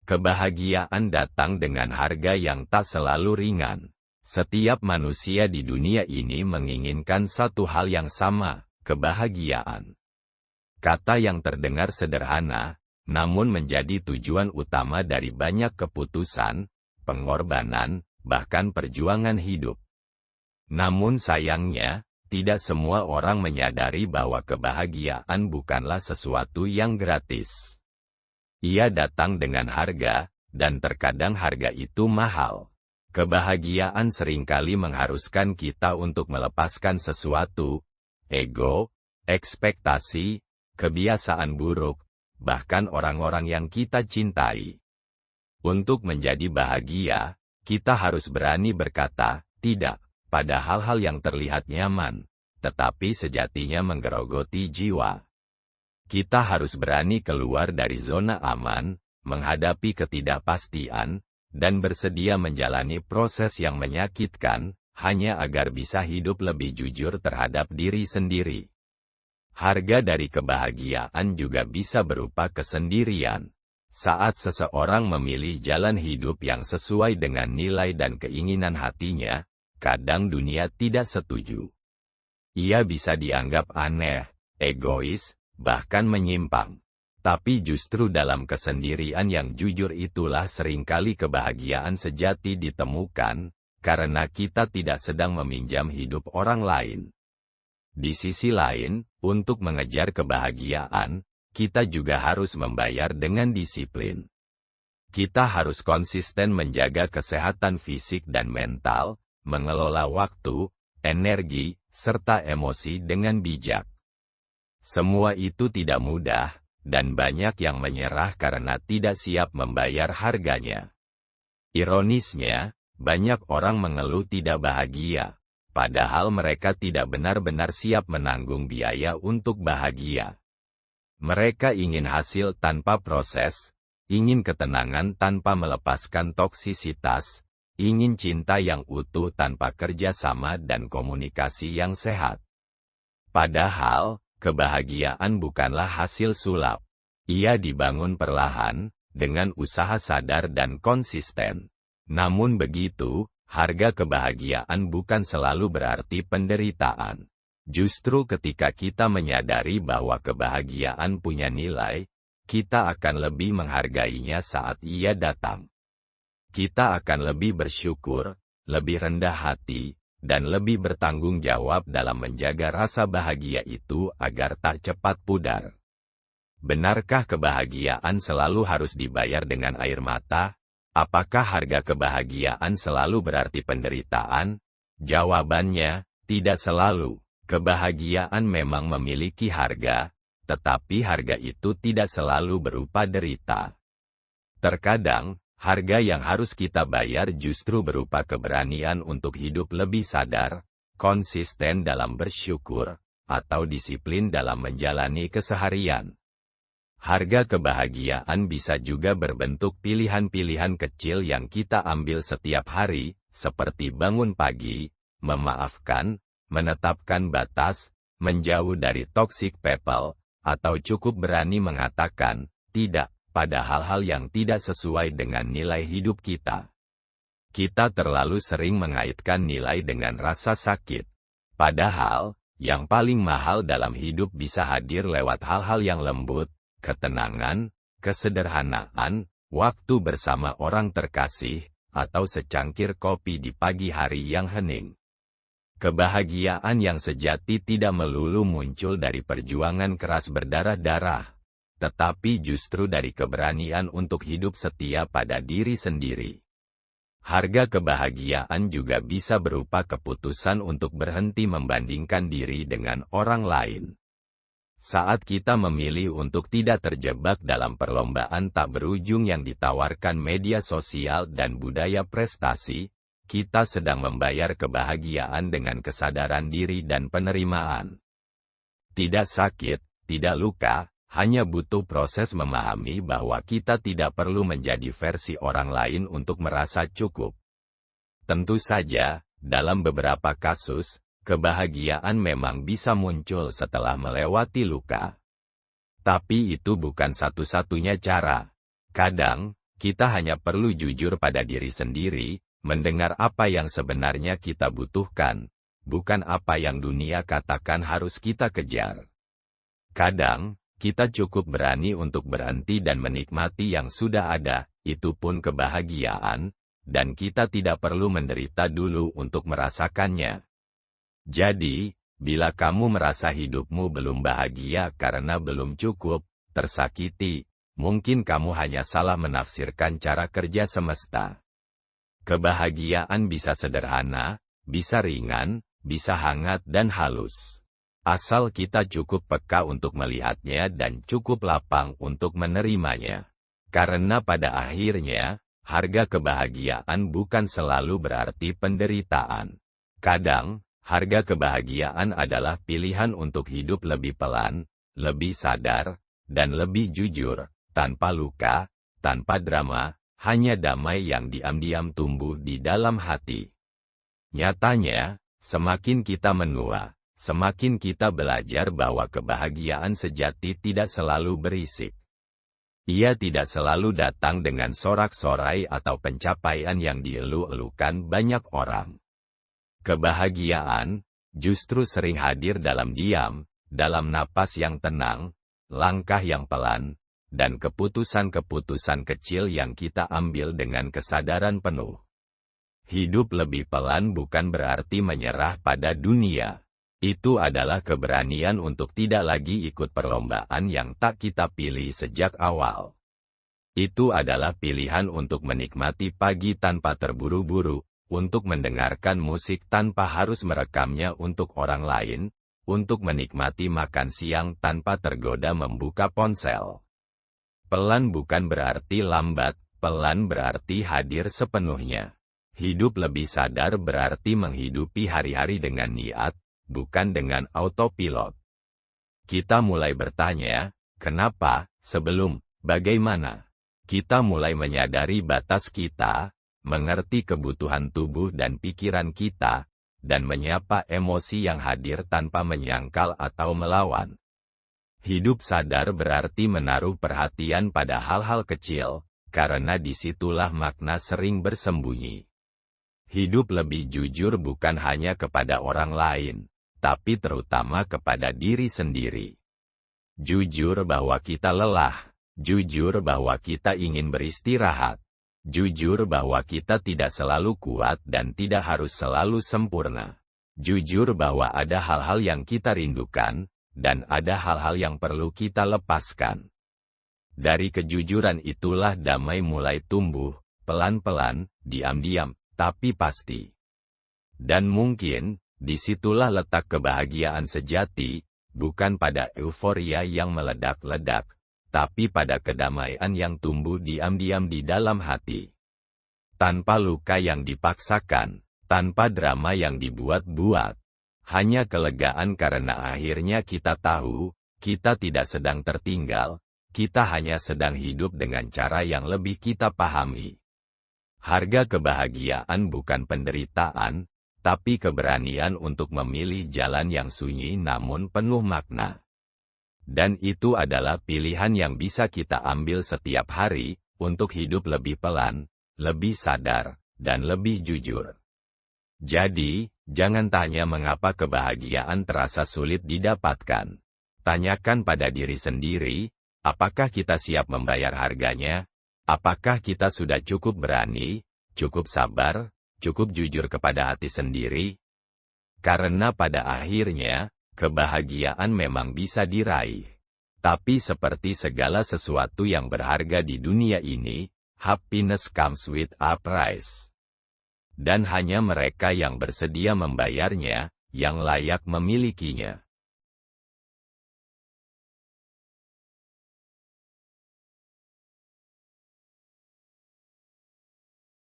Kebahagiaan datang dengan harga yang tak selalu ringan. Setiap manusia di dunia ini menginginkan satu hal yang sama, kebahagiaan. Kata yang terdengar sederhana, namun menjadi tujuan utama dari banyak keputusan, pengorbanan, bahkan perjuangan hidup. Namun sayangnya, tidak semua orang menyadari bahwa kebahagiaan bukanlah sesuatu yang gratis. Ia datang dengan harga, dan terkadang harga itu mahal. Kebahagiaan seringkali mengharuskan kita untuk melepaskan sesuatu, ego, ekspektasi, kebiasaan buruk, bahkan orang-orang yang kita cintai. Untuk menjadi bahagia, kita harus berani berkata, tidak, pada hal-hal yang terlihat nyaman, tetapi sejatinya menggerogoti jiwa. Kita harus berani keluar dari zona aman, menghadapi ketidakpastian, dan bersedia menjalani proses yang menyakitkan, hanya agar bisa hidup lebih jujur terhadap diri sendiri. Harga dari kebahagiaan juga bisa berupa kesendirian. Saat seseorang memilih jalan hidup yang sesuai dengan nilai dan keinginan hatinya, kadang dunia tidak setuju. Ia bisa dianggap aneh, egois, bahkan menyimpang. Tapi justru dalam kesendirian yang jujur itulah seringkali kebahagiaan sejati ditemukan, karena kita tidak sedang meminjam hidup orang lain. Di sisi lain, untuk mengejar kebahagiaan, kita juga harus membayar dengan disiplin. Kita harus konsisten menjaga kesehatan fisik dan mental, mengelola waktu, energi, serta emosi dengan bijak. Semua itu tidak mudah, dan banyak yang menyerah karena tidak siap membayar harganya. Ironisnya, banyak orang mengeluh tidak bahagia, padahal mereka tidak benar-benar siap menanggung biaya untuk bahagia. Mereka ingin hasil tanpa proses, ingin ketenangan tanpa melepaskan toksisitas, ingin cinta yang utuh tanpa kerjasama dan komunikasi yang sehat. Padahal, kebahagiaan bukanlah hasil sulap. Ia dibangun perlahan, dengan usaha sadar dan konsisten. Namun begitu, harga kebahagiaan bukan selalu berarti penderitaan. Justru ketika kita menyadari bahwa kebahagiaan punya nilai, kita akan lebih menghargainya saat ia datang. Kita akan lebih bersyukur, lebih rendah hati, dan lebih bertanggung jawab dalam menjaga rasa bahagia itu agar tak cepat pudar. Benarkah kebahagiaan selalu harus dibayar dengan air mata? Apakah harga kebahagiaan selalu berarti penderitaan? Jawabannya, tidak selalu. Kebahagiaan memang memiliki harga, tetapi harga itu tidak selalu berupa derita. Terkadang, harga yang harus kita bayar justru berupa keberanian untuk hidup lebih sadar, konsisten dalam bersyukur, atau disiplin dalam menjalani keseharian. Harga kebahagiaan bisa juga berbentuk pilihan-pilihan kecil yang kita ambil setiap hari, seperti bangun pagi, memaafkan, menetapkan batas, menjauh dari toxic people, atau cukup berani mengatakan tidak pada hal-hal yang tidak sesuai dengan nilai hidup kita. Kita terlalu sering mengaitkan nilai dengan rasa sakit. Padahal, yang paling mahal dalam hidup bisa hadir lewat hal-hal yang lembut, ketenangan, kesederhanaan, waktu bersama orang terkasih, atau secangkir kopi di pagi hari yang hening. Kebahagiaan yang sejati tidak melulu muncul dari perjuangan keras berdarah-darah, tetapi justru dari keberanian untuk hidup setia pada diri sendiri. Harga kebahagiaan juga bisa berupa keputusan untuk berhenti membandingkan diri dengan orang lain. Saat kita memilih untuk tidak terjebak dalam perlombaan tak berujung yang ditawarkan media sosial dan budaya prestasi, kita sedang membayar kebahagiaan dengan kesadaran diri dan penerimaan. Tidak sakit, tidak luka, hanya butuh proses memahami bahwa kita tidak perlu menjadi versi orang lain untuk merasa cukup. Tentu saja, dalam beberapa kasus, kebahagiaan memang bisa muncul setelah melewati luka. Tapi itu bukan satu-satunya cara. Kadang, kita hanya perlu jujur pada diri sendiri, mendengar apa yang sebenarnya kita butuhkan, bukan apa yang dunia katakan harus kita kejar. Kadang, kita cukup berani untuk berhenti dan menikmati yang sudah ada, itu pun kebahagiaan, dan kita tidak perlu menderita dulu untuk merasakannya. Jadi, bila kamu merasa hidupmu belum bahagia karena belum cukup, tersakiti, mungkin kamu hanya salah menafsirkan cara kerja semesta. Kebahagiaan bisa sederhana, bisa ringan, bisa hangat dan halus. Asal kita cukup peka untuk melihatnya dan cukup lapang untuk menerimanya. Karena pada akhirnya, harga kebahagiaan bukan selalu berarti penderitaan. Kadang, harga kebahagiaan adalah pilihan untuk hidup lebih pelan, lebih sadar, dan lebih jujur, tanpa luka, tanpa drama, hanya damai yang diam-diam tumbuh di dalam hati. Nyatanya, semakin kita menua, semakin kita belajar bahwa kebahagiaan sejati tidak selalu berisik. Ia tidak selalu datang dengan sorak-sorai atau pencapaian yang dielu-elukan banyak orang. Kebahagiaan justru sering hadir dalam diam, dalam napas yang tenang, langkah yang pelan, dan keputusan-keputusan kecil yang kita ambil dengan kesadaran penuh. Hidup lebih pelan bukan berarti menyerah pada dunia. Itu adalah keberanian untuk tidak lagi ikut perlombaan yang tak kita pilih sejak awal. Itu adalah pilihan untuk menikmati pagi tanpa terburu-buru, untuk mendengarkan musik tanpa harus merekamnya untuk orang lain, untuk menikmati makan siang tanpa tergoda membuka ponsel. Pelan bukan berarti lambat, pelan berarti hadir sepenuhnya. Hidup lebih sadar berarti menghidupi hari-hari dengan niat, bukan dengan autopilot. Kita mulai bertanya, kenapa, sebelum, bagaimana. Kita mulai menyadari batas kita, mengerti kebutuhan tubuh dan pikiran kita, dan menyapa emosi yang hadir tanpa menyangkal atau melawan. Hidup sadar berarti menaruh perhatian pada hal-hal kecil, karena disitulah makna sering bersembunyi. Hidup lebih jujur bukan hanya kepada orang lain, tapi terutama kepada diri sendiri. Jujur bahwa kita lelah, jujur bahwa kita ingin beristirahat, jujur bahwa kita tidak selalu kuat dan tidak harus selalu sempurna. Jujur bahwa ada hal-hal yang kita rindukan, dan ada hal-hal yang perlu kita lepaskan. Dari kejujuran itulah damai mulai tumbuh, pelan-pelan, diam-diam, tapi pasti. Dan mungkin, disitulah letak kebahagiaan sejati, bukan pada euforia yang meledak-ledak, tapi pada kedamaian yang tumbuh diam-diam di dalam hati. Tanpa luka yang dipaksakan, tanpa drama yang dibuat-buat, hanya kelegaan karena akhirnya kita tahu, kita tidak sedang tertinggal, kita hanya sedang hidup dengan cara yang lebih kita pahami. Harga kebahagiaan bukan penderitaan, tapi keberanian untuk memilih jalan yang sunyi namun penuh makna. Dan itu adalah pilihan yang bisa kita ambil setiap hari, untuk hidup lebih pelan, lebih sadar, dan lebih jujur. Jadi, jangan tanya mengapa kebahagiaan terasa sulit didapatkan. Tanyakan pada diri sendiri, apakah kita siap membayar harganya? Apakah kita sudah cukup berani, cukup sabar, cukup jujur kepada hati sendiri? Karena pada akhirnya, kebahagiaan memang bisa diraih. Tapi seperti segala sesuatu yang berharga di dunia ini, happiness comes with a price. Dan hanya mereka yang bersedia membayarnya, yang layak memilikinya.